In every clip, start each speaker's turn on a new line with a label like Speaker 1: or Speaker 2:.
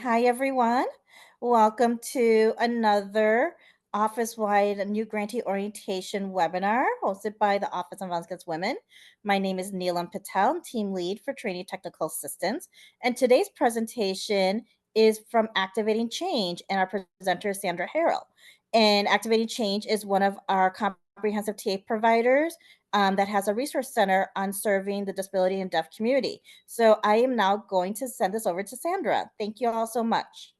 Speaker 1: Hi, everyone. Welcome to another office-wide new grantee orientation webinar hosted by the Office of Violence Against Women. My name is Neelam Patel, team lead for training technical assistants. And today's presentation is from Activating Change, and our presenter is Sandra Harrell. And Activating Change is one of our comprehensive TA providers that has a resource center on serving the disability and deaf community. So I am now going to send this over to Sandra. Thank you all so much.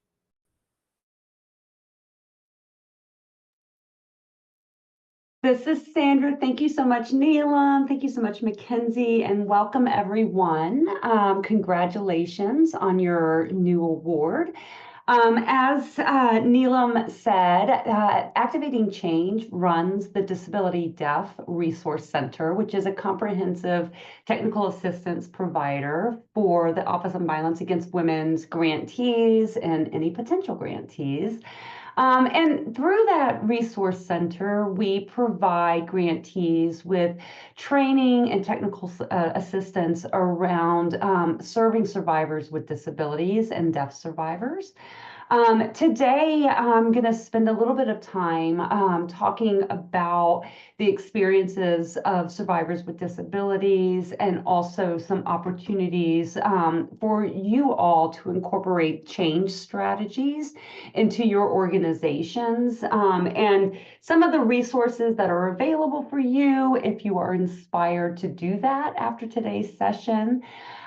Speaker 2: This is Sandra. Thank you so much, Neelam. Thank you so much, Mackenzie, and welcome everyone. Congratulations on your new award. As Neelam said, Activating Change runs the Disability Deaf Resource Center, which is a comprehensive technical assistance provider for the Office of Violence Against Women's grantees and any potential grantees. And through that resource center, we provide grantees with training and technical assistance around serving survivors with disabilities and deaf survivors. Today, I'm going to spend a little bit of time talking about the experiences of survivors with disabilities and also some opportunities for you all to incorporate change strategies into your organizations and some of the resources that are available for you if you are inspired to do that after today's session.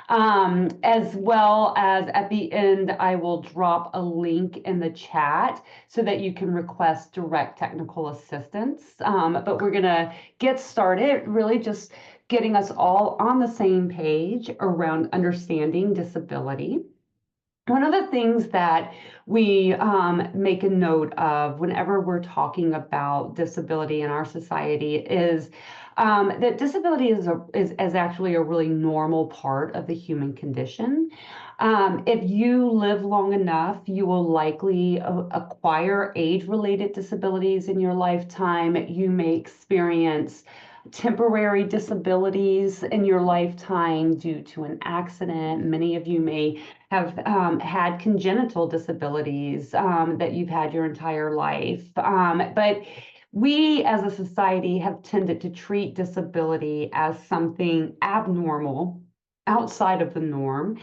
Speaker 2: As well as at the end, I will drop a link in the chat so that you can request direct technical assistance. But we're going to get started, really just getting us all on the same page around understanding disability. One of the things that we make a note of whenever we're talking about disability in our society is that disability is actually a really normal part of the human condition. If you live long enough, you will likely acquire age-related disabilities in your lifetime. You may experience temporary disabilities in your lifetime due to an accident. Many of you may have had congenital disabilities that you've had your entire life. But we as a society have tended to treat disability as something abnormal outside of the norm.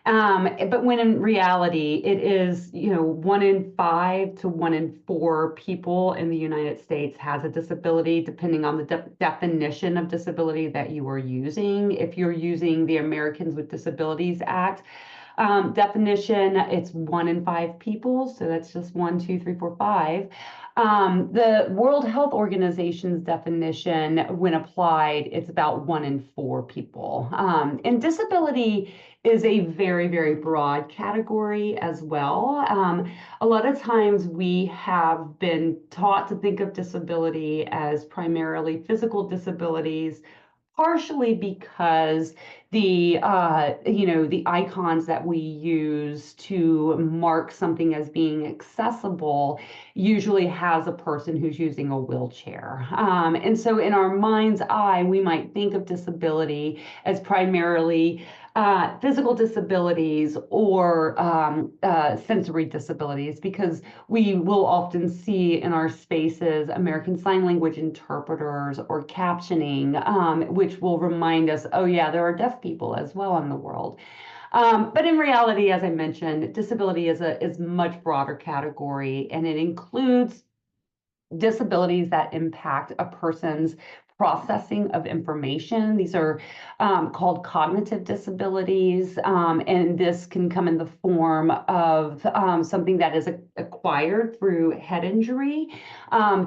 Speaker 2: But when in reality, it is, 1 in 5 to 1 in 4 people in the United States has a disability, depending on the definition of disability that you are using. If you're using the Americans with Disabilities Act definition, it's 1 in 5 people. So that's just 1, 2, 3, 4, 5. The World Health Organization's definition, when applied, it's about 1 in 4 people. And disability is a very, very broad category as well. A lot of times we have been taught to think of disability as primarily physical disabilities, partially because the icons that we use to mark something as being accessible usually has a person who's using a wheelchair. And so in our mind's eye, we might think of disability as primarily physical disabilities or sensory disabilities, because we will often see in our spaces American Sign Language interpreters or captioning, which will remind us, oh yeah, there are deaf people as well in the world. But in reality, as I mentioned, disability is much broader category, and it includes disabilities that impact a person's processing of information. These are called cognitive disabilities, and this can come in the form of something that is acquired through head injury.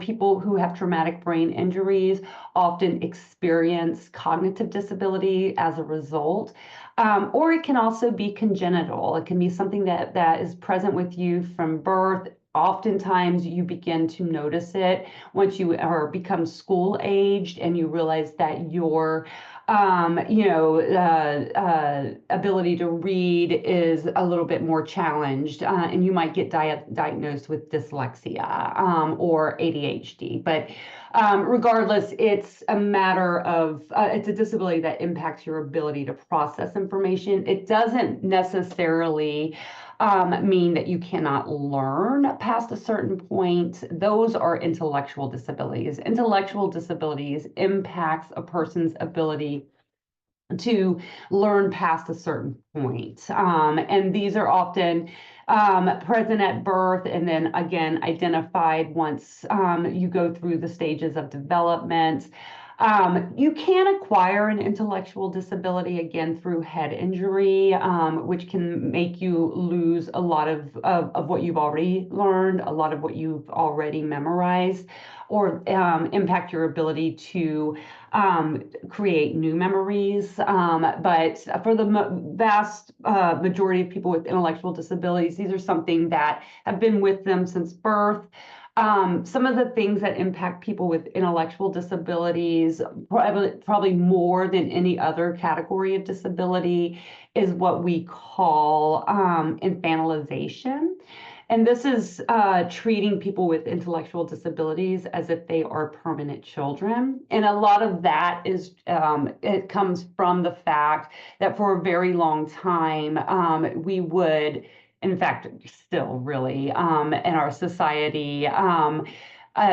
Speaker 2: People who have traumatic brain injuries often experience cognitive disability as a result. Or it can also be congenital. It can be something that is present with you from birth. Oftentimes you begin to notice it once you become school aged and you realize that your ability to read is a little bit more challenged, and you might get diagnosed with dyslexia or ADHD. But regardless, it's a matter of, it's a disability that impacts your ability to process information. It doesn't necessarily mean that you cannot learn past a certain point. Those are intellectual disabilities. Intellectual disabilities impacts a person's ability to learn past a certain point. And these are often present at birth and then again identified once you go through the stages of development. You can acquire an intellectual disability again through head injury, which can make you lose a lot of what you've already learned, a lot of what you've already memorized, or impact your ability to create new memories. But for the vast majority of people with intellectual disabilities, these are something that have been with them since birth. Some of the things that impact people with intellectual disabilities, probably more than any other category of disability, is what we call infantilization. And this is treating people with intellectual disabilities as if they are permanent children. And a lot of that is, it comes from the fact that for a very long time, we would, in fact, still really in our society,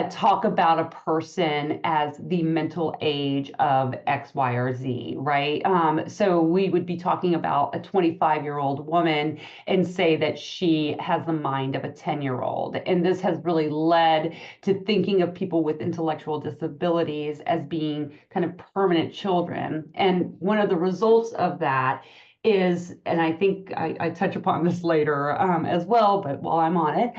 Speaker 2: talk about a person as the mental age of X, Y, or Z, right? So we would be talking about a 25-year-old woman and say that she has the mind of a 10-year-old. And this has really led to thinking of people with intellectual disabilities as being kind of permanent children. And one of the results of that is, and I think I touch upon this later as well, but while I'm on it,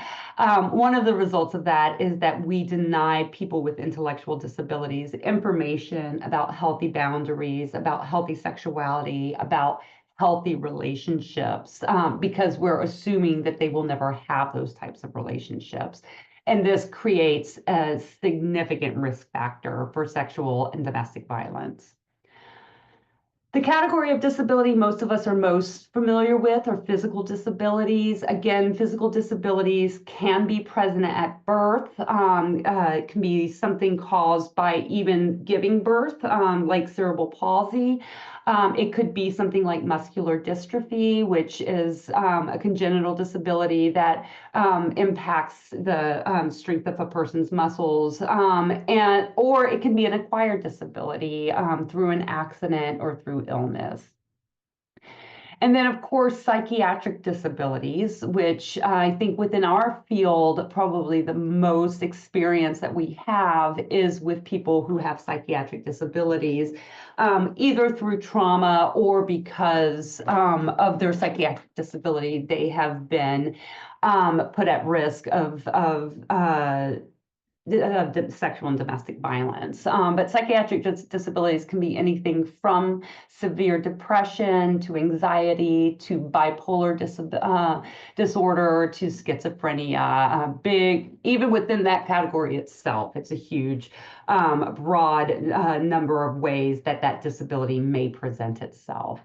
Speaker 2: one of the results of that is that we deny people with intellectual disabilities information about healthy boundaries, about healthy sexuality, about healthy relationships, because we're assuming that they will never have those types of relationships. And this creates a significant risk factor for sexual and domestic violence. The category of disability most of us are most familiar with are physical disabilities. Again, physical disabilities can be present at birth. It can be something caused by even giving birth, like cerebral palsy. It could be something like muscular dystrophy, which is a congenital disability that impacts the strength of a person's muscles, or it can be an acquired disability through an accident or through illness. And then, of course, psychiatric disabilities, which I think within our field, probably the most experience that we have is with people who have psychiatric disabilities, either through trauma or because of their psychiatric disability, they have been put at risk of sexual and domestic violence. But psychiatric disabilities can be anything from severe depression to anxiety to bipolar disorder to schizophrenia. Even within that category itself, it's a huge, broad number of ways that that disability may present itself.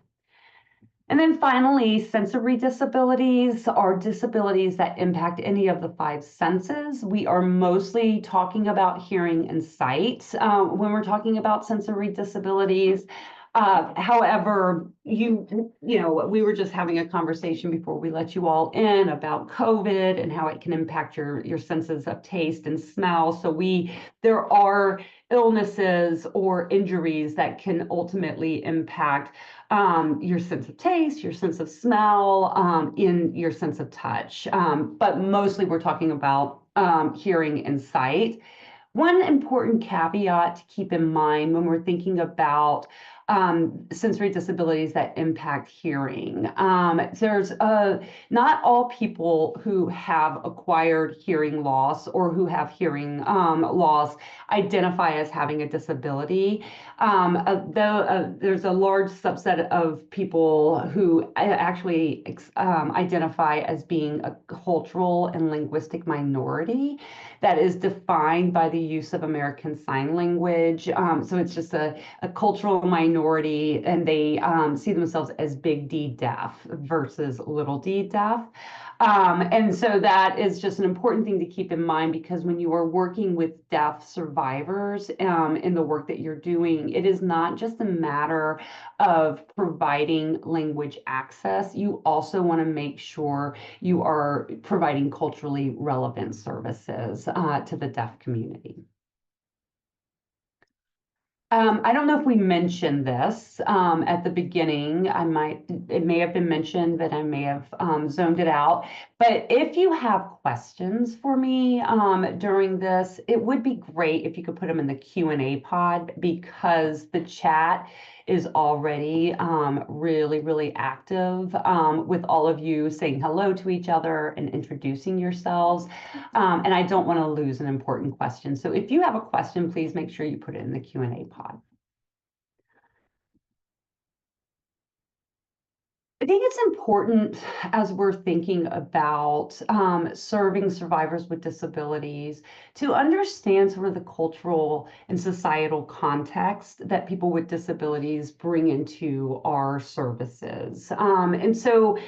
Speaker 2: And then finally, sensory disabilities are disabilities that impact any of the five senses. We are mostly talking about hearing and sight when we're talking about sensory disabilities. However, we were just having a conversation before we let you all in about COVID and how it can impact your senses of taste and smell. So there are illnesses or injuries that can ultimately impact your sense of taste, your sense of smell, in your sense of touch. But mostly we're talking about hearing and sight. One important caveat to keep in mind when we're thinking about sensory disabilities that impact hearing. There's not all people who have acquired hearing loss or who have hearing loss identify as having a disability. There's a large subset of people who actually identify as being a cultural and linguistic minority that is defined by the use of American Sign Language. So it's just a cultural minority minority, and they see themselves as big D deaf versus little d deaf. And so that is just an important thing to keep in mind, because when you are working with deaf survivors in the work that you're doing, it is not just a matter of providing language access. You also want to make sure you are providing culturally relevant services to the deaf community. I don't know if we mentioned this at the beginning. It may have been mentioned, but I may have zoned it out. But if you have questions for me during this, it would be great if you could put them in the Q&A pod, because the chat is already really, really active with all of you saying hello to each other and introducing yourselves. And I don't want to lose an important question. So if you have a question, please make sure you put it in the Q&A pod. I think it's important, as we're thinking about serving survivors with disabilities, to understand sort of the cultural and societal context that people with disabilities bring into our services. And so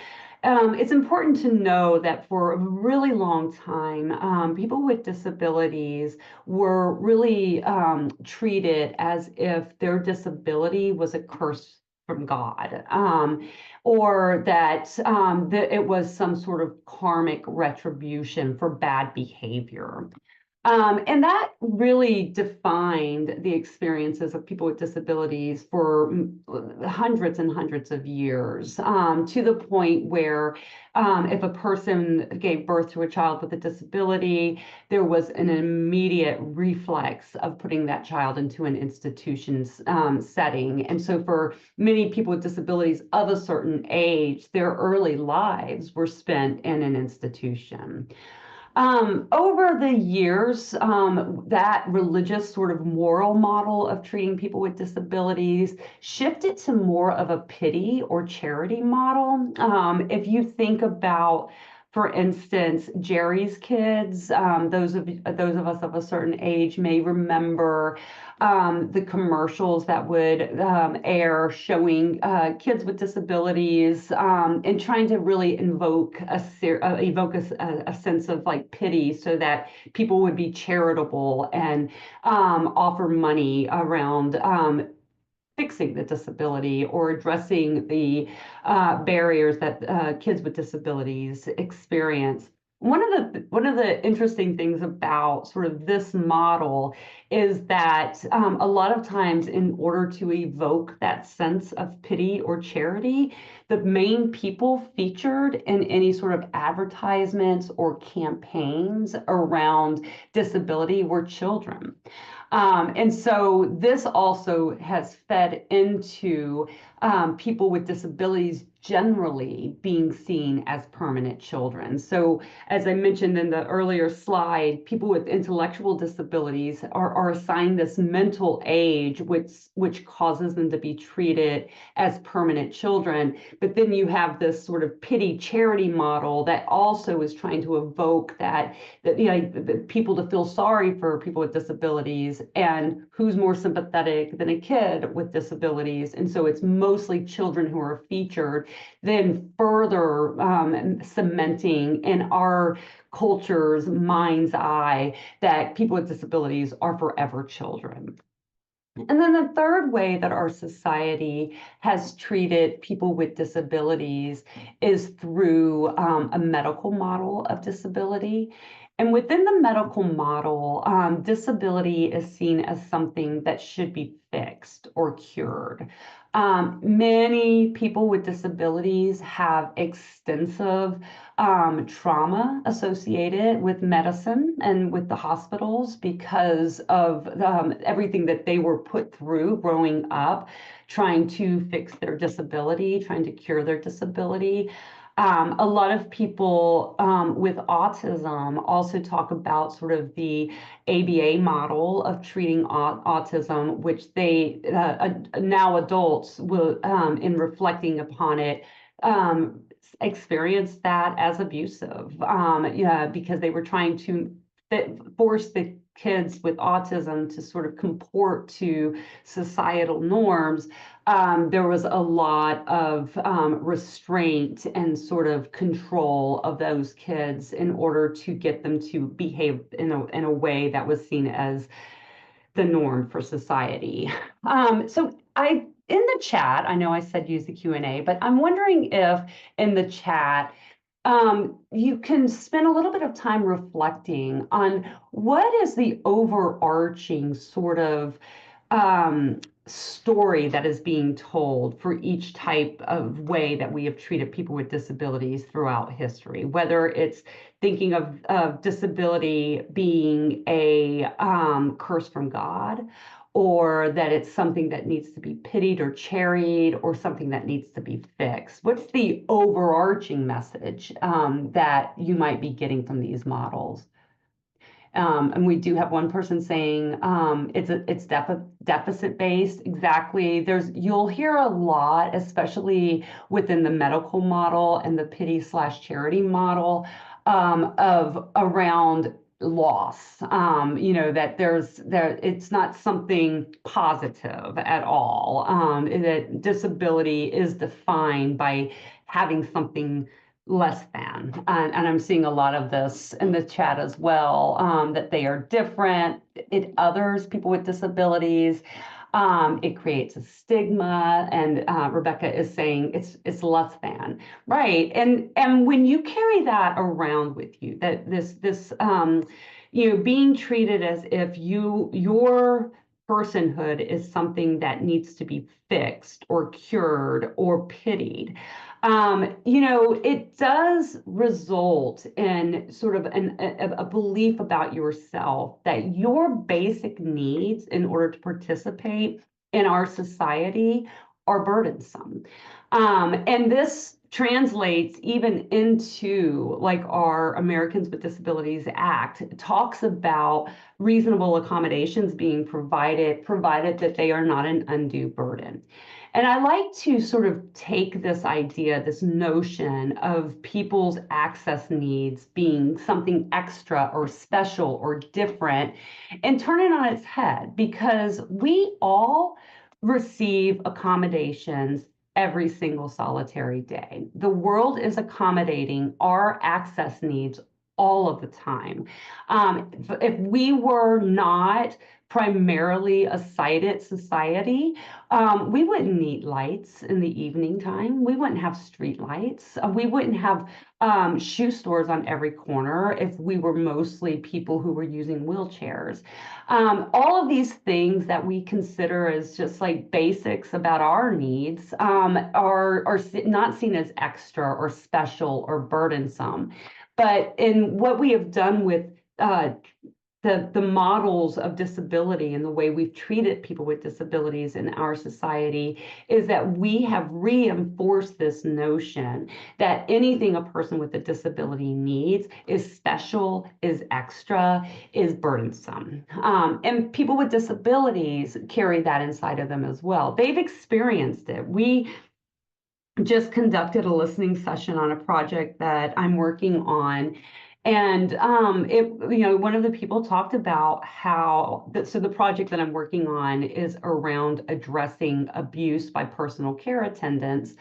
Speaker 2: it's important to know that for a really long time, people with disabilities were really treated as if their disability was a curse from God, or that it was some sort of karmic retribution for bad behavior. And that really defined the experiences of people with disabilities for hundreds and hundreds of years, to the point where if a person gave birth to a child with a disability, there was an immediate reflex of putting that child into an institution setting. And so for many people with disabilities of a certain age, their early lives were spent in an institution. Over the years, that religious sort of moral model of treating people with disabilities shifted to more of a pity or charity model. If you think about, for instance, Jerry's Kids, those of us of a certain age may remember the commercials that would air showing kids with disabilities, and trying to really evoke a sense of like pity, so that people would be charitable and offer money around fixing the disability or addressing the barriers that kids with disabilities experience. One of the interesting things about sort of this model is that a lot of times, in order to evoke that sense of pity or charity, the main people featured in any sort of advertisements or campaigns around disability were children. And so this also has fed into people with disabilities generally being seen as permanent children. So as I mentioned in the earlier slide, people with intellectual disabilities are assigned this mental age, which causes them to be treated as permanent children. But then you have this sort of pity charity model that also is trying to evoke that the people to feel sorry for people with disabilities, and who's more sympathetic than a kid with disabilities. And so it's mostly children who are featured, then further cementing in our culture's mind's eye that people with disabilities are forever children. And then the third way that our society has treated people with disabilities is through a medical model of disability. And within the medical model, disability is seen as something that should be fixed or cured. Many people with disabilities have extensive trauma associated with medicine and with the hospitals because of everything that they were put through growing up, trying to fix their disability, trying to cure their disability. A lot of people with autism also talk about sort of the ABA model of treating autism, which they now adults will, in reflecting upon it, experience that as abusive, yeah, because they were trying to that force the kids with autism to sort of comport to societal norms, there was a lot of restraint and sort of control of those kids in order to get them to behave in a way that was seen as the norm for society. So in the chat, I know I said use the Q&A, but I'm wondering if in the chat you can spend a little bit of time reflecting on what is the overarching sort of story that is being told for each type of way that we have treated people with disabilities throughout history, whether it's thinking of disability being a curse from God, or that it's something that needs to be pitied or cherried, or something that needs to be fixed. What's the overarching message that you might be getting from these models? And we do have one person saying it's deficit based. Exactly. You'll hear a lot, especially within the medical model and the pity/charity model, of around loss. That it's not something positive at all. That disability is defined by having something less than. And I'm seeing a lot of this in the chat as well, that they are different. It others people with disabilities. It creates a stigma, and Rebecca is saying it's less than, right? And when you carry that around with you, that this being treated as if your personhood is something that needs to be fixed or cured or pitied, it does result in sort of a belief about yourself that your basic needs in order to participate in our society are burdensome. And this translates even into like our Americans with Disabilities Act. It talks about reasonable accommodations being provided that they are not an undue burden. And I like to sort of take this idea, this notion of people's access needs being something extra or special or different, and turn it on its head, because we all receive accommodations every single solitary day. The world is accommodating our access needs all of the time. If we were not primarily a sighted society, we wouldn't need lights in the evening time. We wouldn't have street lights. We wouldn't have shoe stores on every corner if we were mostly people who were using wheelchairs. All of these things that we consider as just like basics about our needs are not seen as extra or special or burdensome. But in what we have done with the models of disability and the way we've treated people with disabilities in our society is that we have reinforced this notion that anything a person with a disability needs is special, is extra, is burdensome. And people with disabilities carry that inside of them as well. They've experienced it. We just conducted a listening session on a project that I'm working on. And one of the people talked about how, so the project that I'm working on is around addressing abuse by personal care attendants.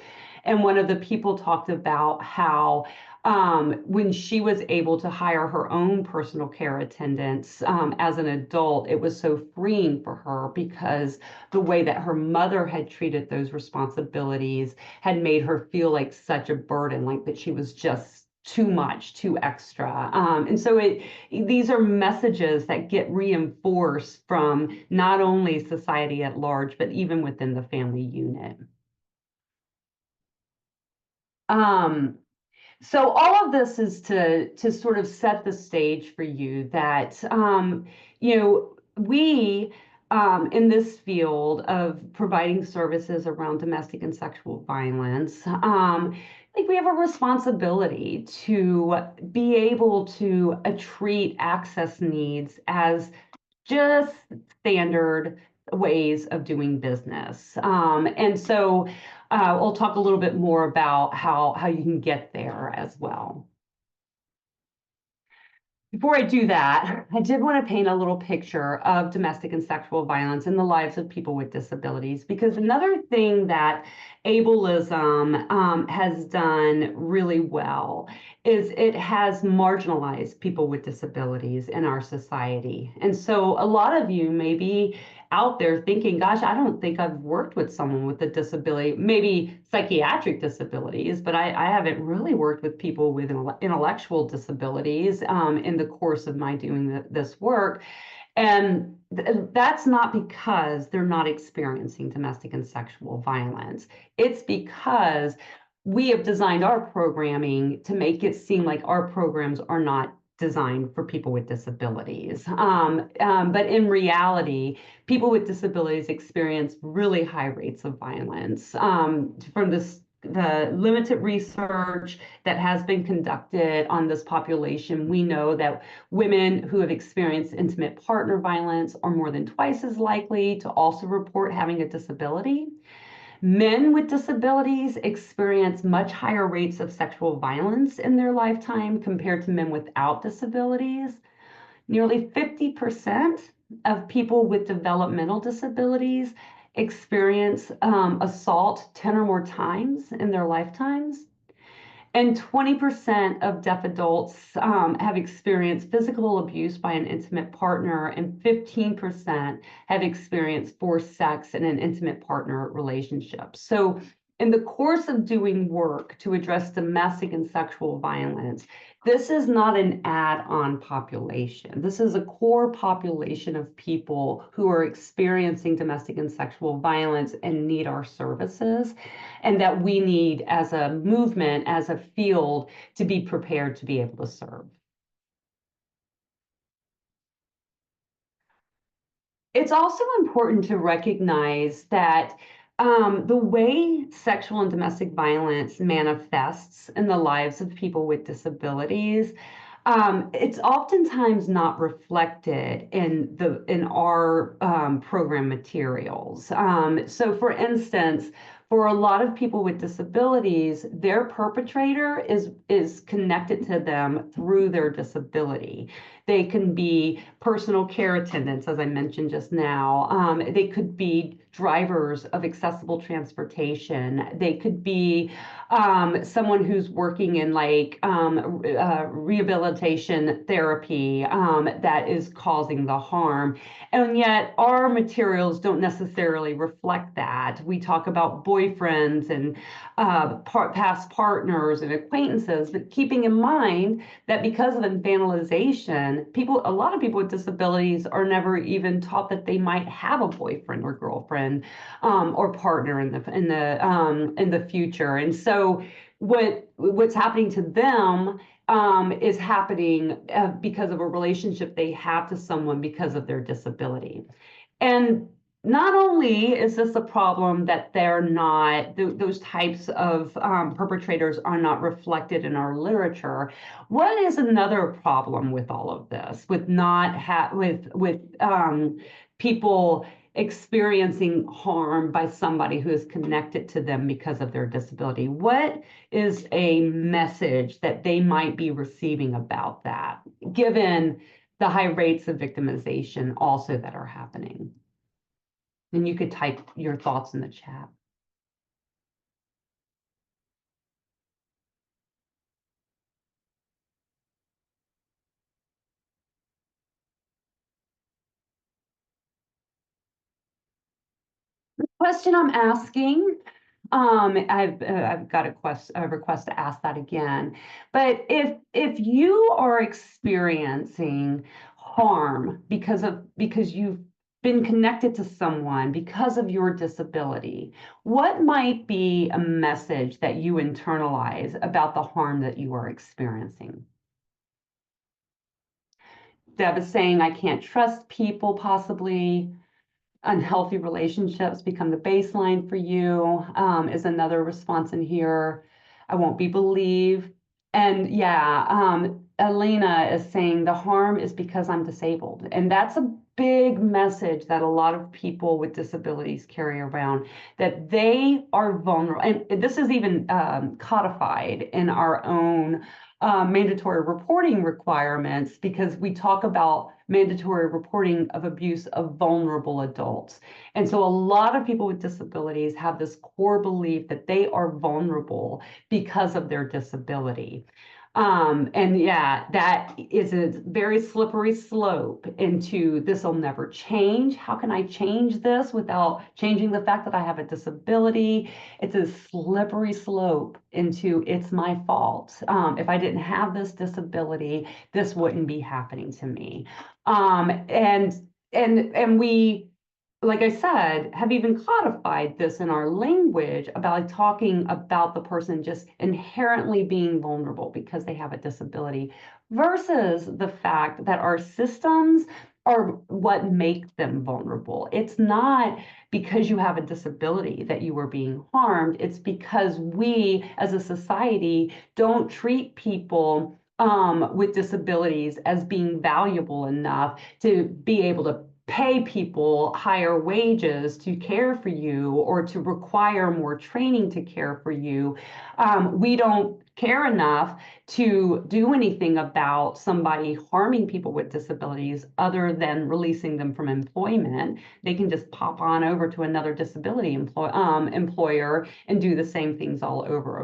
Speaker 2: And one of the people talked about how when she was able to hire her own personal care attendants as an adult, it was so freeing for her, because the way that her mother had treated those responsibilities had made her feel like such a burden, like that she was just too much, too extra. And so these are messages that get reinforced from not only society at large, but even within the family unit. So all of this is to sort of set the stage for you that we in this field of providing services around domestic and sexual violence, like we have a responsibility to be able to treat access needs as just standard ways of doing business. And so we'll talk a little bit more about how you can get there as well. Before I do that, I did want to paint a little picture of domestic and sexual violence in the lives of people with disabilities, because another thing that ableism has done really well is it has marginalized people with disabilities in our society. And so a lot of you may be out there thinking, gosh, I don't think I've worked with someone with a disability, maybe psychiatric disabilities, but I haven't really worked with people with intellectual disabilities in the course of my doing this work. And that's not because they're not experiencing domestic and sexual violence. It's because we have designed our programming to make it seem like our programs are not designed for people with disabilities. But in reality, people with disabilities experience really high rates of violence. From the limited research that has been conducted on this population, we know that women who have experienced intimate partner violence are more than twice as likely to also report having a disability. Men with disabilities experience much higher rates of sexual violence in their lifetime compared to men without disabilities. Nearly 50% of people with developmental disabilities experience assault 10 or more times in their lifetimes. And 20% of deaf adults have experienced physical abuse by an intimate partner, and 15% have experienced forced sex in an intimate partner relationship. So, in the course of doing work to address domestic and sexual violence, this is not an add-on population. This is a core population of people who are experiencing domestic and sexual violence and need our services, and that we need as a movement, as a field, to be prepared to be able to serve. It's also important to recognize that the way sexual and domestic violence manifests in the lives of people with disabilities, it's oftentimes not reflected in our program materials. So, for instance, for a lot of people with disabilities, their perpetrator is connected to them through their disability. They can be personal care attendants, as I mentioned just now. They could be drivers of accessible transportation. They could be someone who's working in like rehabilitation therapy that is causing the harm. And yet our materials don't necessarily reflect that. We talk about boyfriends and past partners and acquaintances, but keeping in mind that because of infantilization, a lot of people with disabilities are never even taught that they might have a boyfriend or girlfriend or partner in the future. And so what's happening to them is happening because of a relationship they have to someone because of their disability. And not only is this a problem that those types of perpetrators are not reflected in our literature. What is another problem with all of this, with people experiencing harm by somebody who is connected to them because of their disability? What is a message that they might be receiving about that, given the high rates of victimization also that are happening? And you could type your thoughts in the chat. The question I'm asking, I've got a request to ask that again. But if you are experiencing harm because you've been connected to someone because of your disability, what might be a message that you internalize about the harm that you are experiencing? Deb is saying, I can't trust people, possibly. Unhealthy relationships become the baseline for you, is another response in here. I won't be believed. And yeah, Elena is saying the harm is because I'm disabled. And big message that a lot of people with disabilities carry around, that they are vulnerable. And this is even codified in our own mandatory reporting requirements, because we talk about mandatory reporting of abuse of vulnerable adults. And so a lot of people with disabilities have this core belief that they are vulnerable because of their disability. And yeah, that is a very slippery slope into this will never change. How can I change this without changing the fact that I have a disability? It's a slippery slope into it's my fault. If I didn't have this disability, this wouldn't be happening to me. And we, like I said, have even codified this in our language about like, talking about the person just inherently being vulnerable because they have a disability, versus the fact that our systems are what make them vulnerable. It's not because you have a disability that you are being harmed. It's because we as a society don't treat people with disabilities as being valuable enough to be able to pay people higher wages to care for you or to require more training to care for you. We don't care enough to do anything about somebody harming people with disabilities other than releasing them from employment. They can just pop on over to another disability employer and do the same things all over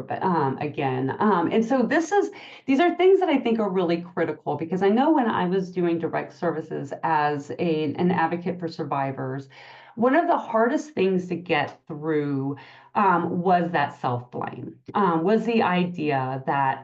Speaker 2: again. And so these are things that I think are really critical, because I know when I was doing direct services as an advocate for survivors, one of the hardest things to get through was that self-blame, was the idea that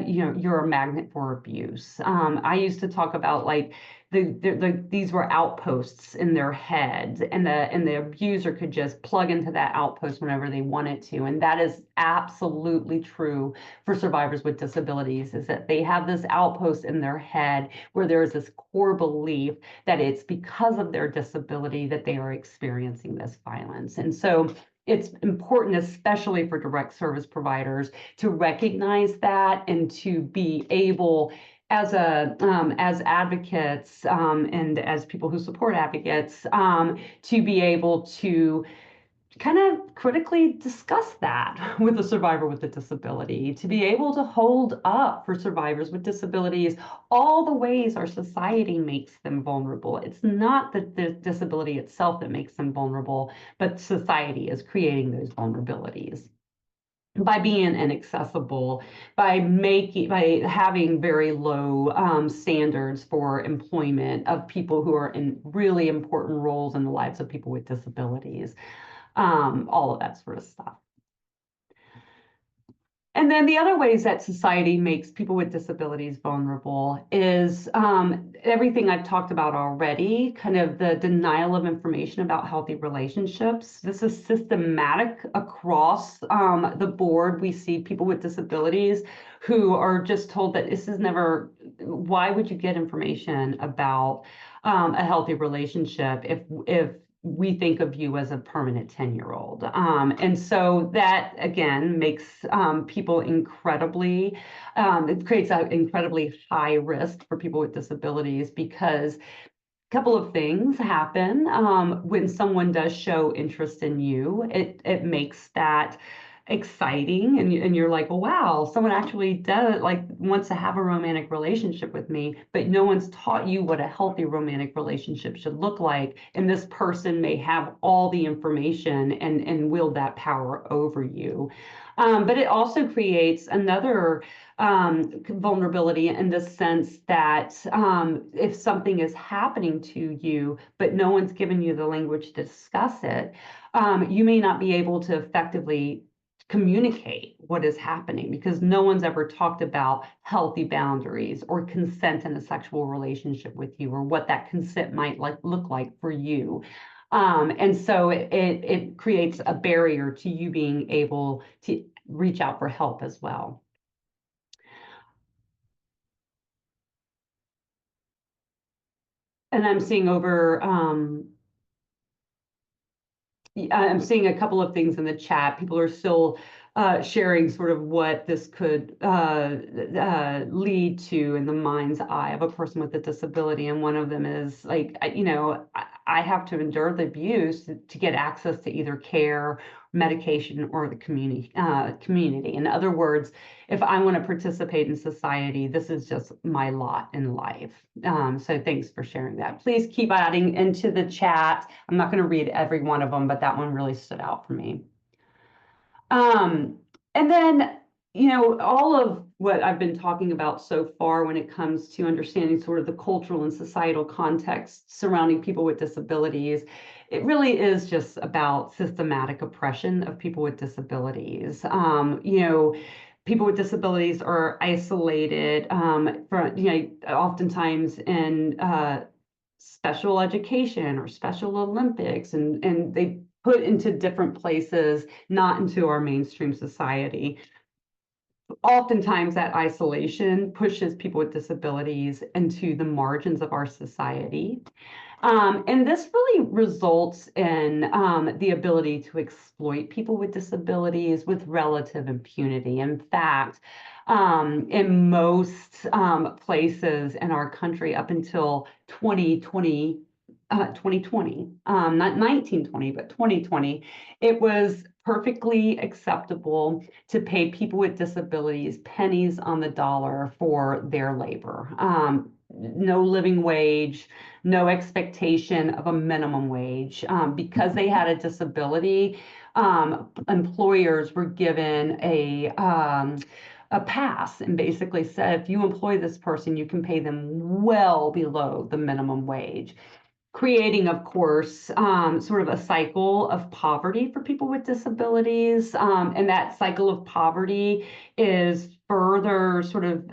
Speaker 2: you're a magnet for abuse. I used to talk about like these were outposts in their heads, and the abuser could just plug into that outpost whenever they wanted to. And that is absolutely true for survivors with disabilities, is that they have this outpost in their head where there is this core belief that it's because of their disability that they are experiencing this violence. And so it's important, especially for direct service providers, to recognize that and to be able, as advocates and as people who support advocates, to be able to kind of critically discuss that with a survivor with a disability, to be able to hold up for survivors with disabilities all the ways our society makes them vulnerable. It's not the disability itself that makes them vulnerable, but society is creating those vulnerabilities by being inaccessible, by having very low standards for employment of people who are in really important roles in the lives of people with disabilities, all of that sort of stuff. And then the other ways that society makes people with disabilities vulnerable is everything I've talked about already, kind of the denial of information about healthy relationships. This is systematic across the board. We see people with disabilities who are just told that this is never, why would you get information about a healthy relationship if we think of you as a permanent 10-year-old. And so that, again, makes people incredibly, it creates an incredibly high risk for people with disabilities, because a couple of things happen when someone does show interest in you. It makes that exciting, and you're like, well, wow, someone actually does like wants to have a romantic relationship with me, but no one's taught you what a healthy romantic relationship should look like, and this person may have all the information and wield that power over you. But it also creates another vulnerability in the sense that if something is happening to you, but no one's given you the language to discuss it, you may not be able to effectively communicate what is happening, because no one's ever talked about healthy boundaries or consent in a sexual relationship with you, or what that consent might look like for you. And so it creates a barrier to you being able to reach out for help as well. And I'm seeing I'm seeing a couple of things in the chat. People are still sharing sort of what this could lead to in the mind's eye of a person with a disability. And one of them is like, I have to endure the abuse to get access to either care, medication, or the community. In other words, if I want to participate in society, this is just my lot in life. So thanks for sharing that. Please keep adding into the chat. I'm not going to read every one of them, but that one really stood out for me. And then, all of what I've been talking about so far when it comes to understanding sort of the cultural and societal context surrounding people with disabilities, it really is just about systematic oppression of people with disabilities. People with disabilities are isolated oftentimes in special education or special Olympics, and they put into different places, not into our mainstream society. Oftentimes that isolation pushes people with disabilities into the margins of our society. And this really results in the ability to exploit people with disabilities with relative impunity. In fact, in most places in our country up until 2020, not 1920, but 2020, it was perfectly acceptable to pay people with disabilities pennies on the dollar for their labor. No living wage, no expectation of a minimum wage. Because they had a disability, employers were given a pass and basically said, if you employ this person, you can pay them well below the minimum wage, creating, of course, sort of a cycle of poverty for people with disabilities. And that cycle of poverty is further sort of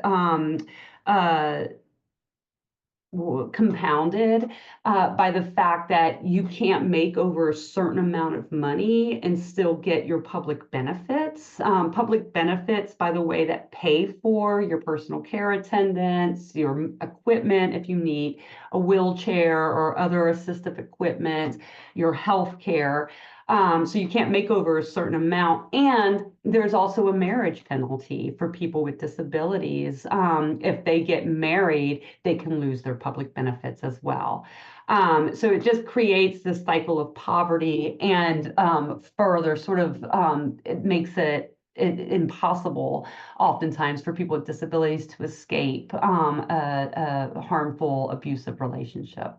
Speaker 2: compounded by the fact that you can't make over a certain amount of money and still get your public benefits. Public benefits, by the way, that pay for your personal care attendants, your equipment if you need a wheelchair or other assistive equipment, your health care. So you can't make over a certain amount. And there's also a marriage penalty for people with disabilities. If they get married, they can lose their public benefits as well. So it just creates this cycle of poverty and further sort of it makes it impossible oftentimes for people with disabilities to escape a harmful, abusive relationship.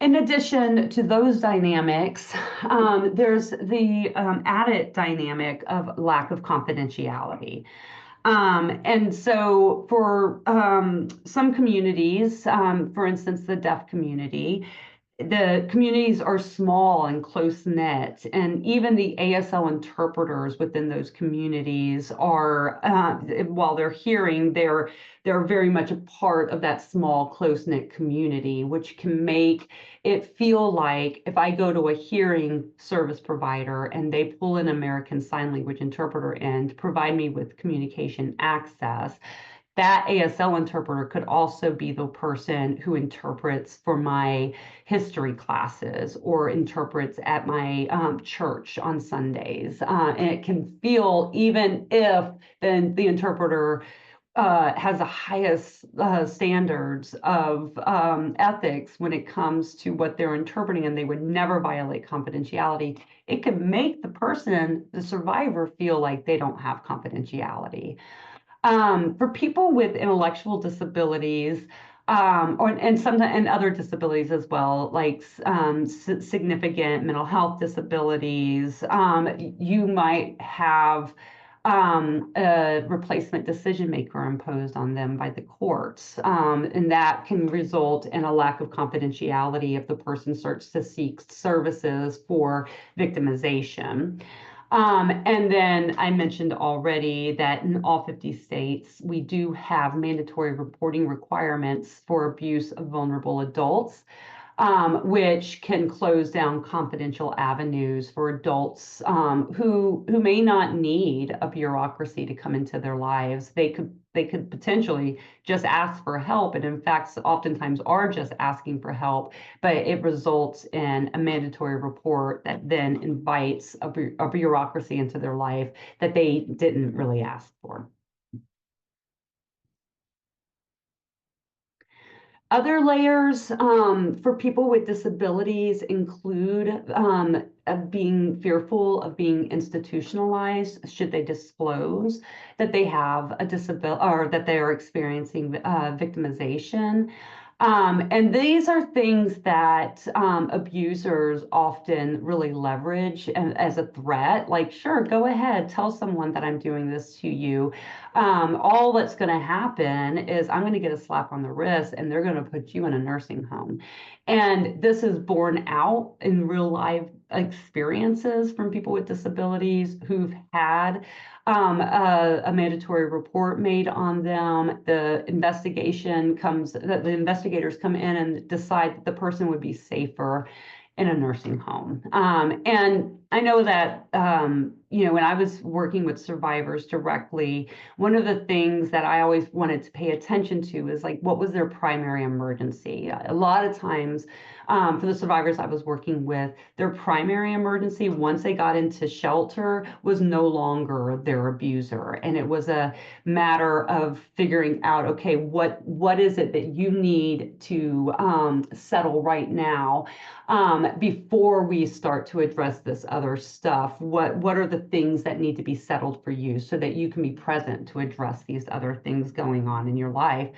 Speaker 2: In addition to those dynamics, there's the added dynamic of lack of confidentiality. And so for some communities, for instance, the deaf community, the communities are small and close knit, and even the ASL interpreters within those communities are, while they're hearing, they're very much a part of that small, close knit community, which can make it feel like if I go to a hearing service provider and they pull an American Sign Language interpreter in to provide me with communication access, that ASL interpreter could also be the person who interprets for my history classes or interprets at my church on Sundays. And it can feel, even if then the interpreter has the highest standards of ethics when it comes to what they're interpreting, and they would never violate confidentiality, it could make the person, the survivor, feel like they don't have confidentiality. For people with intellectual disabilities, and other disabilities as well, like significant mental health disabilities, you might have a replacement decision maker imposed on them by the courts. And that can result in a lack of confidentiality if the person starts to seek services for victimization. And then I mentioned already that in all 50 states, we do have mandatory reporting requirements for abuse of vulnerable adults. which can close down confidential avenues for adults who may not need a bureaucracy to come into their lives. They could potentially just ask for help, and in fact, oftentimes are just asking for help, but it results in a mandatory report that then invites a bureaucracy into their life that they didn't really ask for. Other layers for people with disabilities include being fearful of being institutionalized should they disclose that they have a disability or that they are experiencing victimization. And these are things that abusers often really leverage as a threat. Like, sure, go ahead, tell someone that I'm doing this to you. All that's going to happen is I'm going to get a slap on the wrist and they're going to put you in a nursing home. And this is borne out in real life experiences from people with disabilities who've had a mandatory report made on them. The investigators come in and decide that the person would be safer in a nursing home. And I know that, when I was working with survivors directly, one of the things that I always wanted to pay attention to is like, what was their primary emergency? A lot of times, for the survivors I was working with, their primary emergency, once they got into shelter, was no longer their abuser. And it was a matter of figuring out, okay, what is it that you need to settle right now before we start to address this other stuff? What are the things that need to be settled for you so that you can be present to address these other things going on in your life?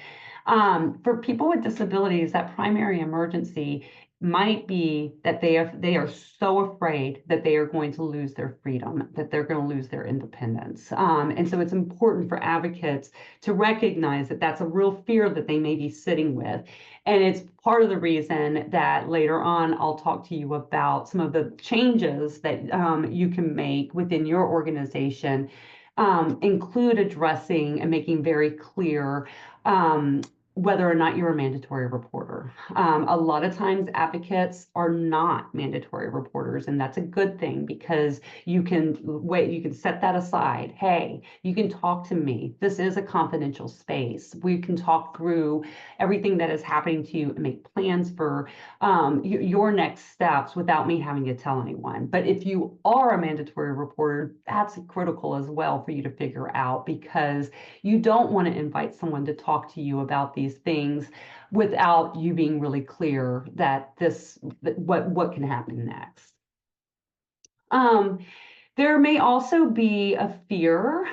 Speaker 2: For people with disabilities, that primary emergency might be that they are so afraid that they are going to lose their freedom, that they're going to lose their independence. And so it's important for advocates to recognize that that's a real fear that they may be sitting with. And it's part of the reason that later on I'll talk to you about some of the changes that you can make within your organization, include addressing and making very clear whether or not you're a mandatory reporter. A lot of times advocates are not mandatory reporters, and that's a good thing because you can set that aside. Hey, you can talk to me. This is a confidential space. We can talk through everything that is happening to you and make plans for your next steps without me having to tell anyone. But if you are a mandatory reporter, that's critical as well for you to figure out, because you don't want to invite someone to talk to you about these things without you being really clear that what can happen next. There may also be a fear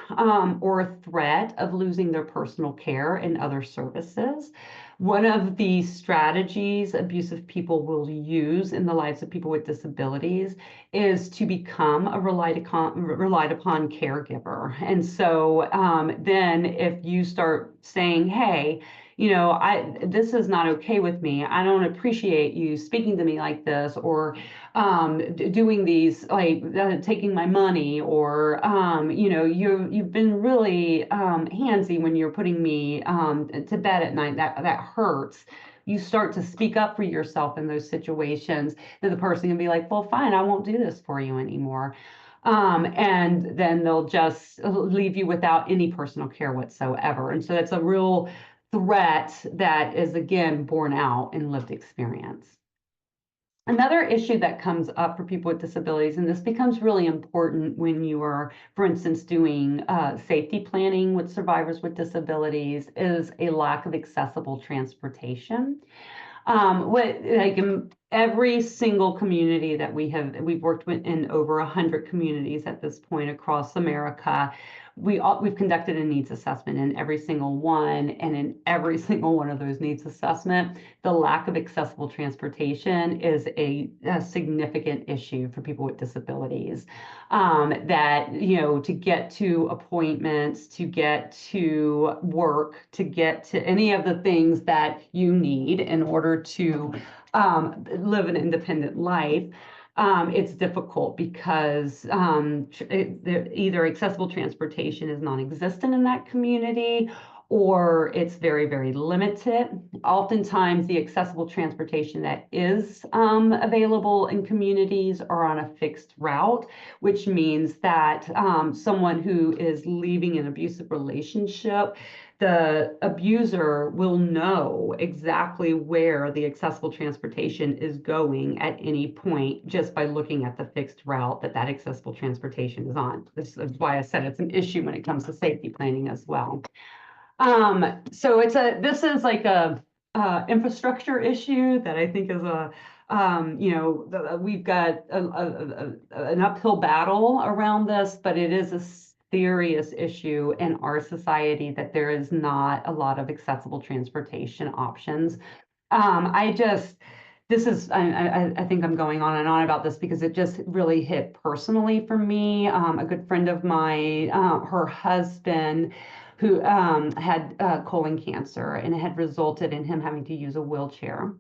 Speaker 2: or a threat of losing their personal care and other services. One of the strategies abusive people will use in the lives of people with disabilities is to become a relied upon caregiver. And so then if you start saying, hey, this is not okay with me. I don't appreciate you speaking to me like this, or doing these, like taking my money, or you've been really handsy when you're putting me to bed at night. That hurts. You start to speak up for yourself in those situations, then the person can be like, well, fine, I won't do this for you anymore. And then they'll just leave you without any personal care whatsoever. And so that's a real threat that is, again, borne out in lived experience. Another issue that comes up for people with disabilities, and this becomes really important when you are, for instance, doing safety planning with survivors with disabilities, is a lack of accessible transportation. In every single community that we've worked with in over 100 communities at this point across America, we've conducted a needs assessment in every single one, and in every single one of those needs assessment, the lack of accessible transportation is a significant issue for people with disabilities. That, to get to appointments, to get to work, to get to any of the things that you need in order to live an independent life, it's difficult because either accessible transportation is non-existent in that community, or it's very, very limited. Oftentimes, the accessible transportation that is available in communities are on a fixed route, which means that someone who is leaving an abusive relationship, the abuser will know exactly where the accessible transportation is going at any point just by looking at the fixed route that accessible transportation is on. This is why I said it's an issue when it comes to safety planning as well. So this is like a infrastructure issue that I think is we've got an uphill battle around this, but it is a serious issue in our society that there is not a lot of accessible transportation options. I think I'm going on and on about this because it just really hit personally for me. A good friend of mine, her husband, who had colon cancer, and it had resulted in him having to use a wheelchair.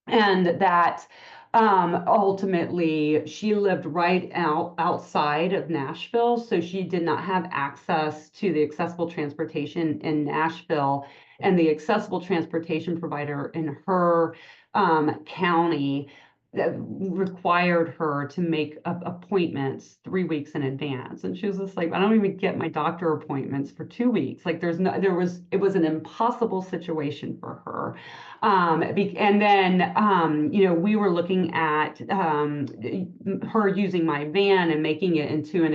Speaker 2: And that ultimately she lived right outside of Nashville, so she did not have access to the accessible transportation in Nashville. And the accessible transportation provider in her county that required her to make appointments 3 weeks in advance. And she was just like, I don't even get my doctor appointments for 2 weeks. Like it was an impossible situation for her. And then, we were looking at her using my van and making it into an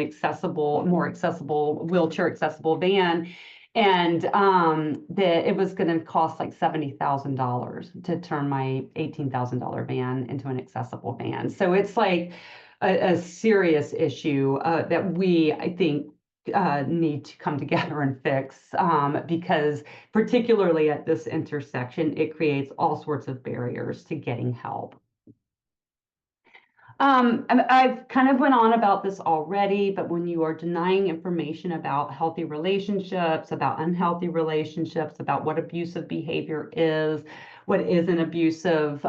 Speaker 2: more accessible, wheelchair accessible van. And it was going to cost like $70,000 to turn my $18,000 van into an accessible van. So it's like a serious issue that I think, need to come together and fix, because particularly at this intersection, it creates all sorts of barriers to getting help. I've kind of went on about this already, but when you are denying information about healthy relationships, about unhealthy relationships, about what abusive behavior is, what isn't abusive,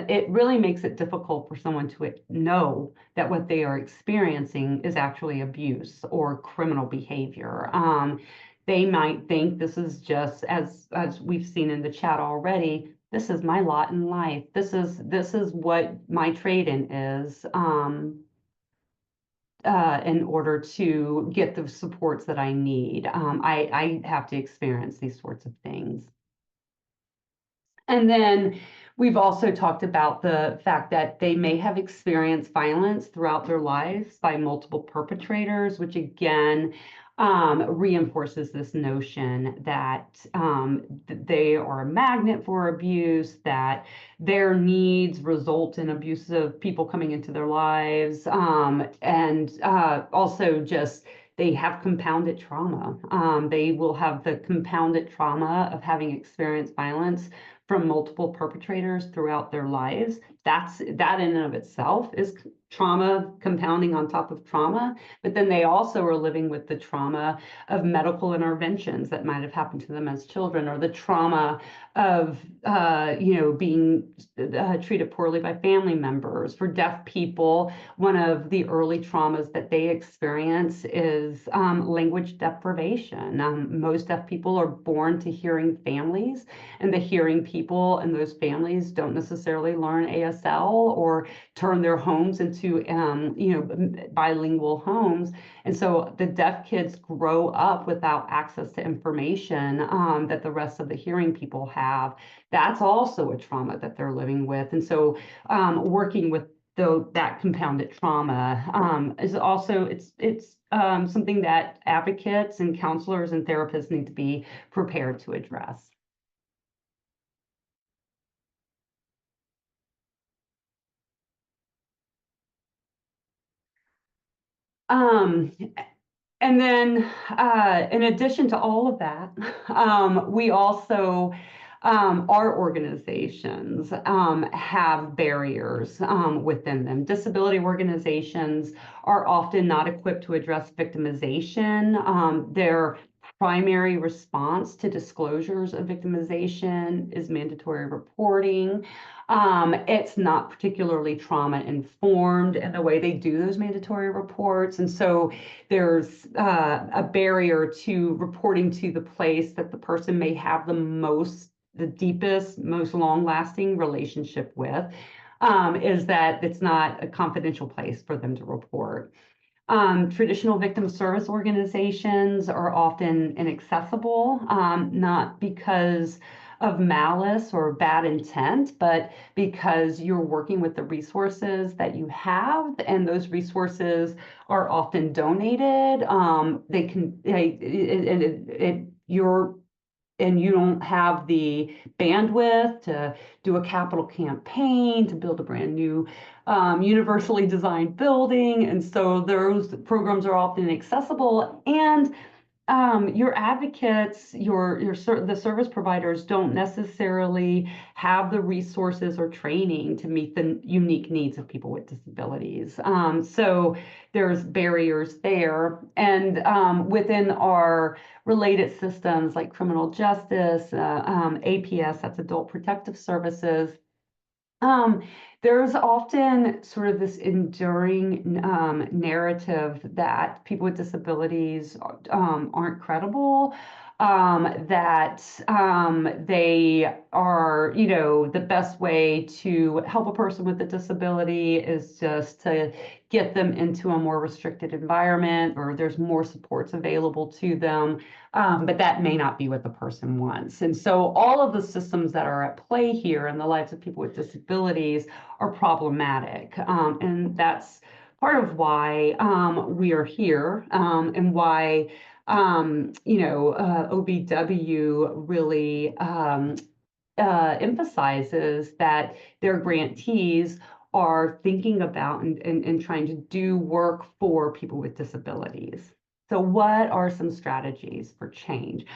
Speaker 2: it really makes it difficult for someone to know that what they are experiencing is actually abuse or criminal behavior. They might think this is just, as we've seen in the chat already, this is my lot in life. This is what my trade-in is, in order to get the supports that I need. I have to experience these sorts of things. And then we've also talked about the fact that they may have experienced violence throughout their lives by multiple perpetrators, which again reinforces this notion that they are a magnet for abuse, that their needs result in abusive people coming into their lives, and also just they have compounded trauma. They will have the compounded trauma of having experienced violence from multiple perpetrators throughout their lives. That in and of itself is trauma compounding on top of trauma, but then they also are living with the trauma of medical interventions that might have happened to them as children, or the trauma of being treated poorly by family members. For deaf people, one of the early traumas that they experience is language deprivation. Most deaf people are born to hearing families, and the hearing people in those families don't necessarily learn ASL or turn their homes into bilingual homes. And so the deaf kids grow up without access to information that the rest of the hearing people have. That's also a trauma that they're living with. And so working with that compounded trauma is also, it's something that advocates and counselors and therapists need to be prepared to address. And then in addition to all of that, we also, our organizations have barriers within them. Disability organizations are often not equipped to address victimization. They're primary response to disclosures of victimization is mandatory reporting. It's not particularly trauma informed in the way they do those mandatory reports. And so there's a barrier to reporting to the place that the person may have the deepest, most long-lasting relationship with, is that it's not a confidential place for them to report. Traditional victim service organizations are often inaccessible, not because of malice or bad intent, but because you're working with the resources that you have, and those resources are often donated. You don't have the bandwidth to do a capital campaign, to build a brand new universally designed building. And so those programs are often inaccessible. And your advocates, the service providers don't necessarily have the resources or training to meet the unique needs of people with disabilities. So there's barriers there. And within our related systems like criminal justice, APS, that's Adult Protective Services, um, there's often sort of this enduring narrative that people with disabilities aren't credible, that they are, the best way to help a person with a disability is just to get them into a more restricted environment, or there's more supports available to them. But that may not be what the person wants. And so all of the systems that are at play here in the lives of people with disabilities are problematic. And that's part of why we are here, and why OBW really emphasizes that their grantees are thinking about and trying to do work for people with disabilities. So what are some strategies for change?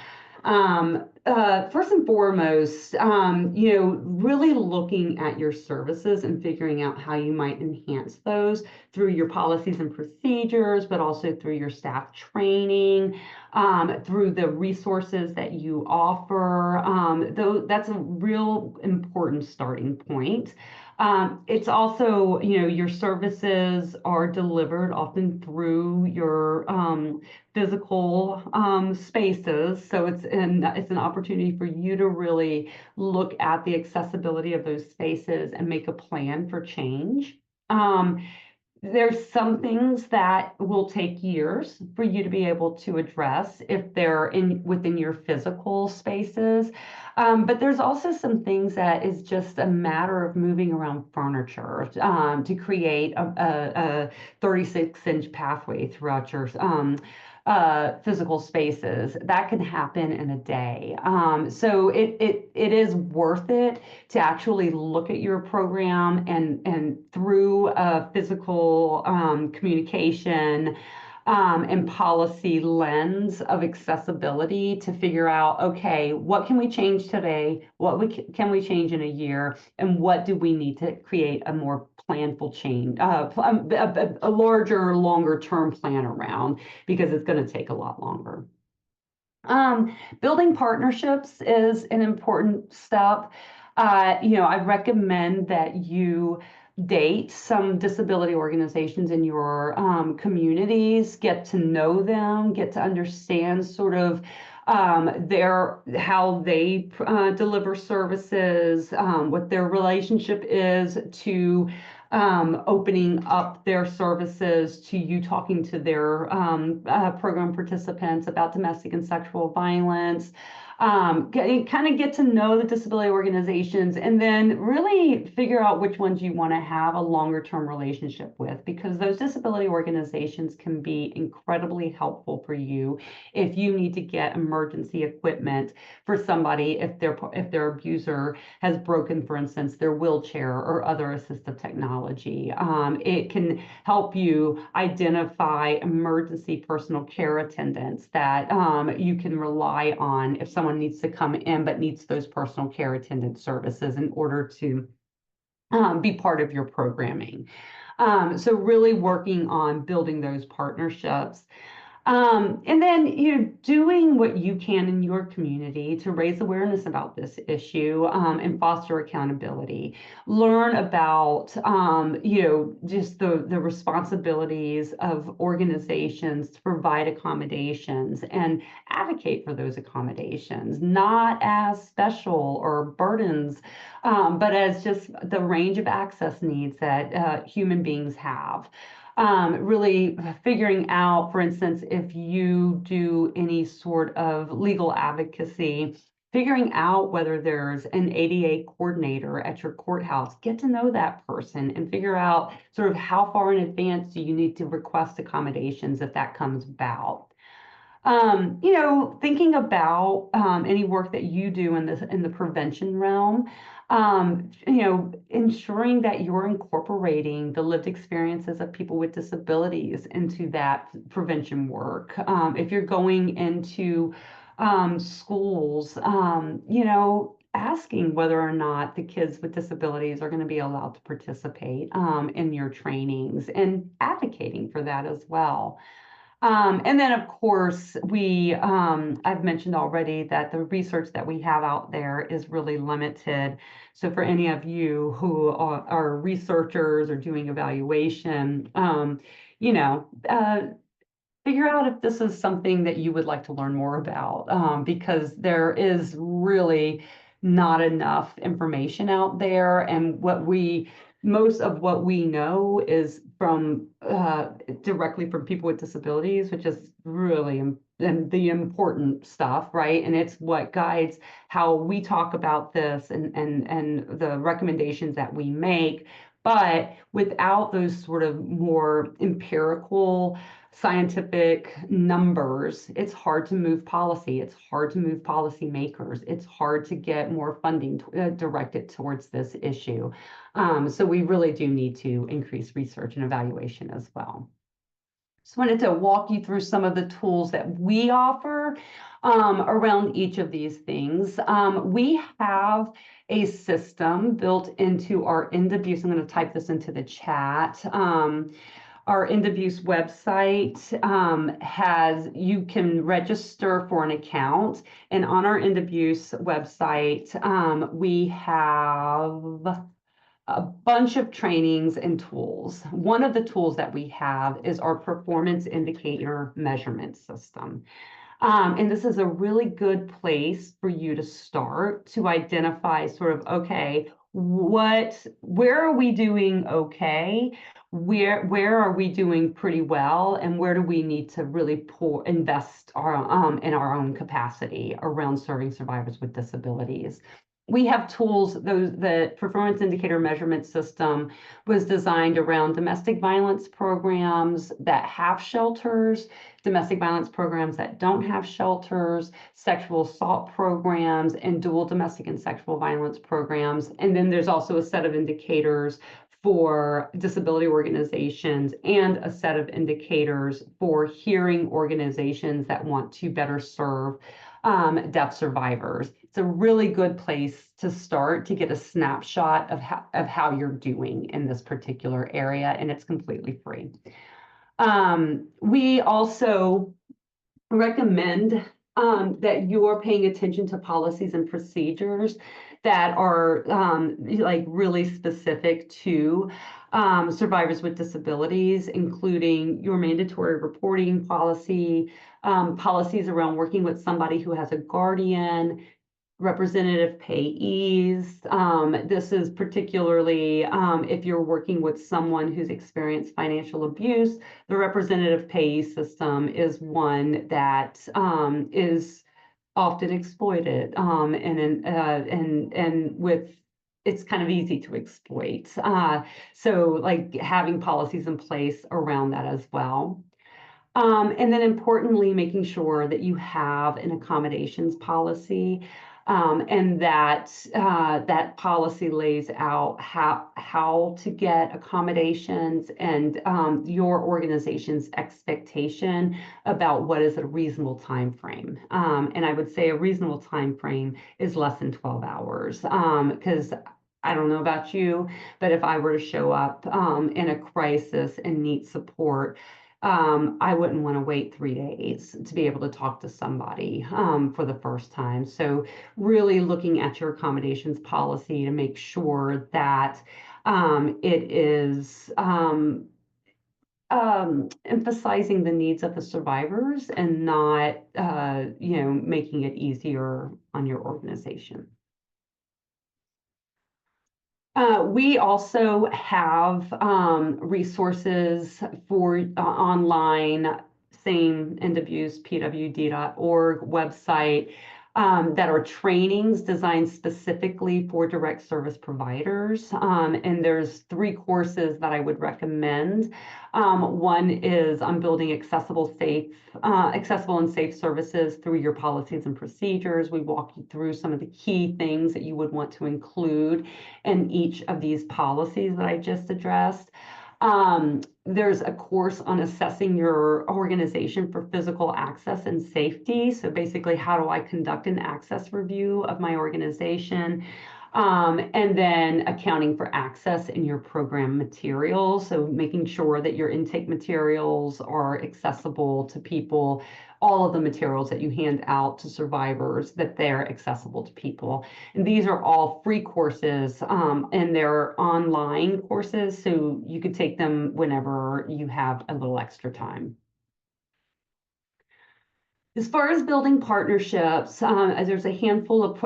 Speaker 2: First and foremost, really looking at your services and figuring out how you might enhance those through your policies and procedures, but also through your staff training, through the resources that you offer. Though that's a real important starting point. It's also, your services are delivered often through your physical spaces. So it's an opportunity for you to really look at the accessibility of those spaces and make a plan for change. There's some things that will take years for you to be able to address if they're within your physical spaces. But there's also some things that is just a matter of moving around furniture to create a 36-inch pathway throughout your physical spaces. That can happen in a day. So it is worth it to actually look at your program and through a physical communication and policy lens of accessibility to figure out, okay, what can we change today? Can we change in a year? And what do we need to create a more planful change, a larger, longer term plan around, because it's going to take a lot longer. Building partnerships is an important step. I recommend that you date some disability organizations in your communities, get to know them, get to understand sort of how they deliver services, what their relationship is to opening up their services to you, talking to their program participants about domestic and sexual violence. Kind of get to know the disability organizations, and then really figure out which ones you want to have a longer term relationship with, because those disability organizations can be incredibly helpful for you if you need to get emergency equipment for somebody, if their abuser has broken, for instance, their wheelchair or other assistive technology. It can help you identify emergency personal care attendants that you can rely on if someone needs to come in but needs those personal care attendant services in order to be part of your programming. So really working on building those partnerships. And then you're doing what you can in your community to raise awareness about this issue, and foster accountability. Learn about, just the responsibilities of organizations to provide accommodations and advocate for those accommodations, not as special or burdens, but as just the range of access needs that human beings have. Really figuring out, for instance, if you do any sort of legal advocacy, figuring out whether there's an ADA coordinator at your courthouse, get to know that person and figure out sort of how far in advance do you need to request accommodations if that comes about. Thinking about any work that you do in the prevention realm, ensuring that you're incorporating the lived experiences of people with disabilities into that prevention work. If you're going into schools, asking whether or not the kids with disabilities are going to be allowed to participate in your trainings and advocating for that as well. And then, of course, I've mentioned already that the research that we have out there is really limited. So for any of you who are researchers or doing evaluation, you know, uh, figure out if this is something that you would like to learn more about, because there is really not enough information out there. And most of what we know is from directly from people with disabilities, which is really and the important stuff, right? And it's what guides how we talk about this and the recommendations that we make. But without those sort of more empirical scientific numbers, it's hard to move policy. It's hard to move policymakers. It's hard to get more funding directed towards this issue. So we really do need to increase research and evaluation as well. Just wanted to walk you through some of the tools that we offer around each of these things. We have a system built into our end of use. I'm going to type this into the chat. Our End of Use website you can register for an account. And on our End of Use website, we have a bunch of trainings and tools. One of the tools that we have is our performance indicator measurement system. And this is a really good place for you to start to identify sort of, okay, where are we doing okay? Where are we doing pretty well? And where do we need to really invest in our own capacity around serving survivors with disabilities? We have tools, the performance indicator measurement system was designed around domestic violence programs that have shelters, domestic violence programs that don't have shelters, sexual assault programs, and dual domestic and sexual violence programs. And then there's also a set of indicators for disability organizations and a set of indicators for hearing organizations that want to better serve deaf survivors. It's a really good place to start to get a snapshot of how you're doing in this particular area, and it's completely free. We also recommend that you're paying attention to policies and procedures that are like really specific to survivors with disabilities, including your mandatory reporting policy, policies around working with somebody who has a guardian, representative payees. This is particularly if you're working with someone who's experienced financial abuse, the representative payee system is one that is often exploited, and with it's kind of easy to exploit. So like having policies in place around that as well. And then importantly, making sure that you have an accommodations policy, and that policy lays out how to get accommodations and your organization's expectation about what is a reasonable time frame. And I would say a reasonable time frame is less than 12 hours, because I don't know about you, but if I were to show up in a crisis and need support, I wouldn't want to wait 3 days to be able to talk to somebody for the first time. So really looking at your accommodations policy to make sure that it is emphasizing the needs of the survivors and not, making it easier on your organization. We also have resources for online, same ndabusepwd.org website, that are trainings designed specifically for direct service providers. And there's 3 courses that I would recommend. One is on building accessible and safe services through your policies and procedures. We walk you through some of the key things that you would want to include in each of these policies that I just addressed. There's a course on assessing your organization for physical access and safety. So basically, how do I conduct an access review of my organization? And then accounting for access in your program materials. So making sure that your intake materials are accessible to people, all of the materials that you hand out to survivors, that they're accessible to people. And these are all free courses, and they're online courses, so you could take them whenever you have a little extra time. As far as building partnerships, there's a handful of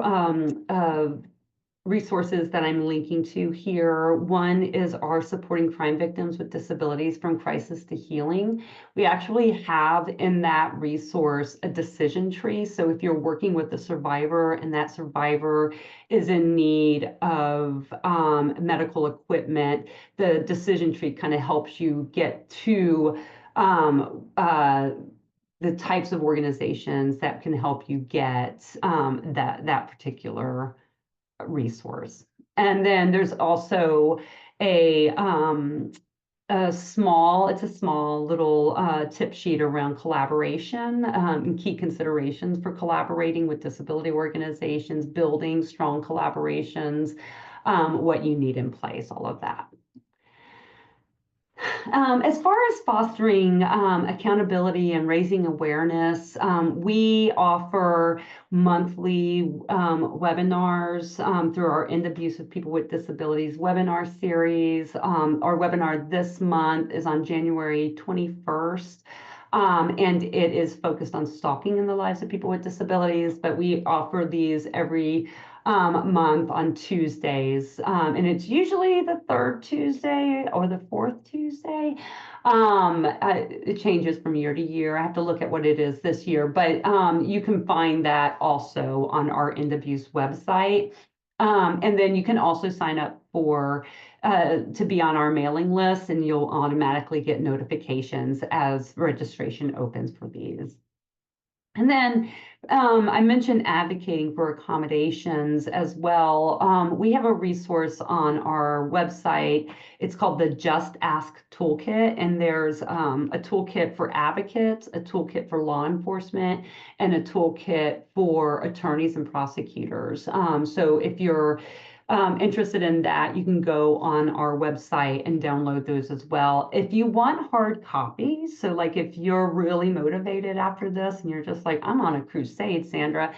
Speaker 2: resources that I'm linking to here. One is our Supporting Crime Victims with Disabilities from Crisis to Healing. We actually have in that resource a decision tree. So if you're working with a survivor and that survivor is in need of medical equipment, the decision tree kind of helps you get to the types of organizations that can help you get that particular resource. And then there's also it's a small little tip sheet around collaboration, and key considerations for collaborating with disability organizations, building strong collaborations, what you need in place, all of that. As far as fostering accountability and raising awareness, we offer monthly webinars through our End Abuse of People with Disabilities webinar series. Our webinar this month is on January 21st. And it is focused on stalking in the lives of people with disabilities, but we offer these every month on Tuesdays. And it's usually the 3rd Tuesday or the 4th Tuesday. It changes from year to year. I have to look at what it is this year, but you can find that also on our End Abuse website. And then you can also sign up to be on our mailing list, and you'll automatically get notifications as registration opens for these. And then I mentioned advocating for accommodations as well. We have a resource on our website. It's called the Just Ask Toolkit, and there's a toolkit for advocates, a toolkit for law enforcement, and a toolkit for attorneys and prosecutors. So if you're interested in that, you can go on our website and download those as well. If you want hard copies, so like if you're really motivated after this and you're just like, I'm on a crusade, Sandra,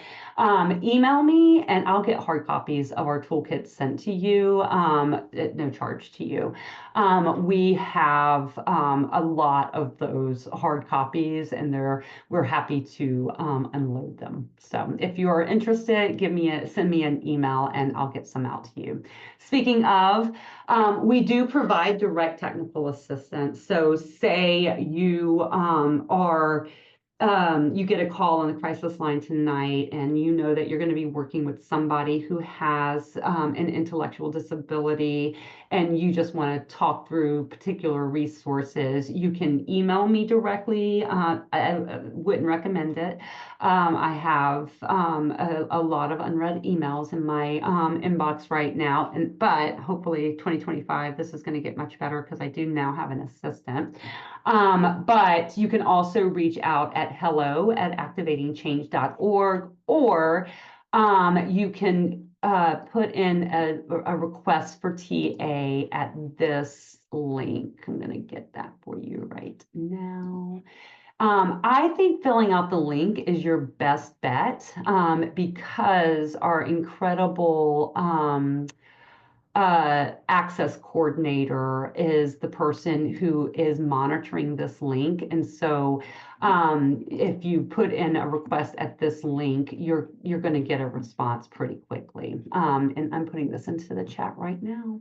Speaker 2: email me and I'll get hard copies of our toolkit sent to you at no charge to you. We have a lot of those hard copies, and we're happy to unload them. So if you are interested, send me an email and I'll get some out to you. Speaking of, we do provide direct technical assistance. So say you you get a call on the crisis line tonight, and you know that you're going to be working with somebody who has an intellectual disability, and you just want to talk through particular resources. You can email me directly. I wouldn't recommend it. I have a lot of unread emails in my inbox right now, but hopefully 2025, this is going to get much better because I do now have an assistant. But you can also reach out at hello@activatingchange.org, or you can put in a request for TA at this link. I'm going to get that for you right now. I think filling out the link is your best bet because our incredible access coordinator is the person who is monitoring this link. And so if you put in a request at this link, you're going to get a response pretty quickly. And I'm putting this into the chat right now.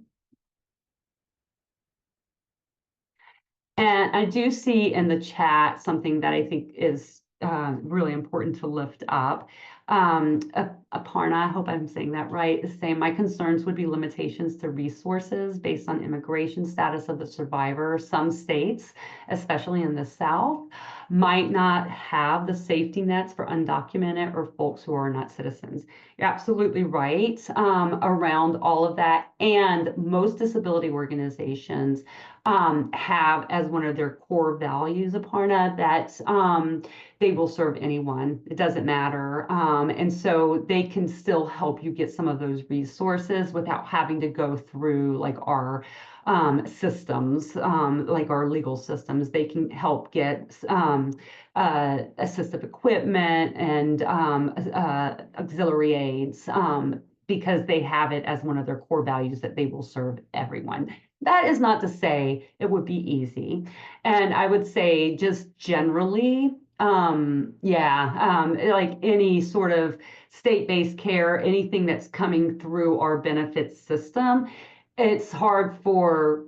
Speaker 2: And I do see in the chat something that I think is really important to lift up. Aparna, I hope I'm saying that right, is saying my concerns would be limitations to resources based on immigration status of the survivor. Some states, especially in the South, might not have the safety nets for undocumented or folks who are not citizens. You're absolutely right around all of that. And most disability organizations have as one of their core values, Aparna, that they will serve anyone. It doesn't matter. And so they can still help you get some of those resources without having to go through like our systems, like our legal systems. They can help get assistive equipment and auxiliary aids because they have it as one of their core values that they will serve everyone. That is not to say it would be easy. And I would say just generally, like any sort of state-based care, anything that's coming through our benefits system, it's hard for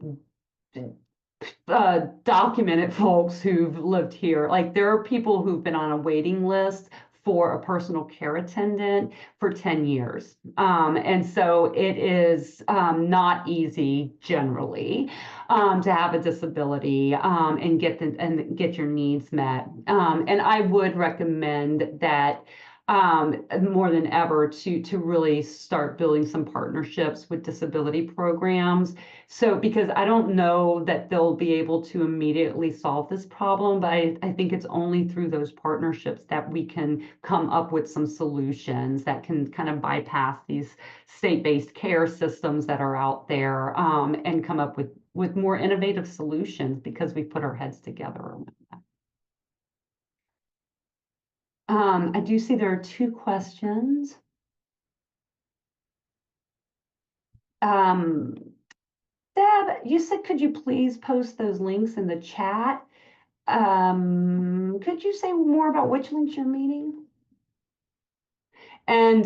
Speaker 2: documented folks who've lived here. Like there are people who've been on a waiting list for a personal care attendant for 10 years. And so it is not easy generally to have a disability and get your needs met. And I would recommend that more than ever to really start building some partnerships with disability programs. So, because I don't know that they'll be able to immediately solve this problem, but I think it's only through those partnerships that we can come up with some solutions that can kind of bypass these state-based care systems that are out there and come up with more innovative solutions because we put our heads together around that. I do see there are two questions. Deb, you said, could you please post those links in the chat? Could you say more about which links you're meaning? And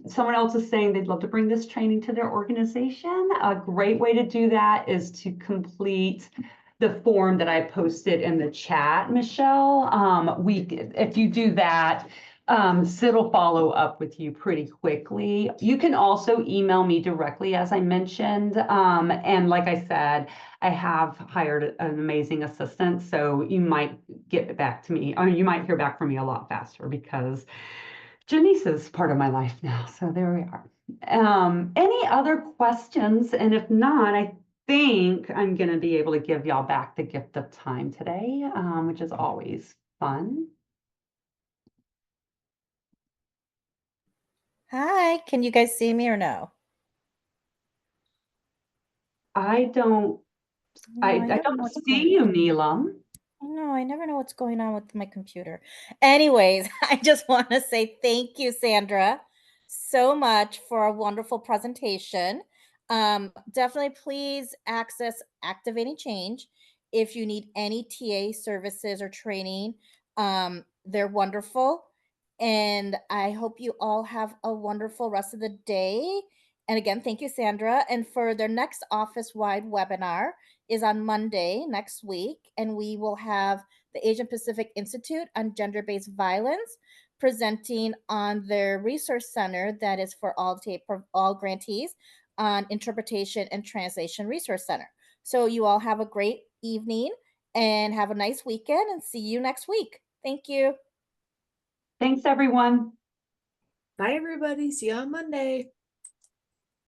Speaker 2: someone else is saying they'd love to bring this training to their organization. A great way to do that is to complete the form that I posted in the chat, Michelle. If you do that, Sid will follow up with you pretty quickly. You can also email me directly, as I mentioned. And like I said, I have hired an amazing assistant, so you might get back to me, or you might hear back from me a lot faster because Janice is part of my life now. So there we are. Any other questions? And if not, I think I'm going to be able to give y'all back the gift of time today, which is always fun.
Speaker 1: Hi, can you guys see me or no?
Speaker 2: I don't see you, Neelam.
Speaker 1: No, I never know what's going on with my computer. Anyways, I just want to say thank you, Sandra, so much for a wonderful presentation. Definitely please access Activating Change if you need any TA services or training. They're wonderful. And I hope you all have a wonderful rest of the day. And again, thank you, Sandra. And for their next office-wide webinar is on Monday next week, and we will have the Asian Pacific Institute on Gender-Based Violence presenting on their resource center that is for all grantees on Interpretation and Translation Resource Center. So you all have a great evening and have a nice weekend, and see you next week. Thank you.
Speaker 2: Thanks, everyone.
Speaker 3: Bye, everybody. See you on Monday.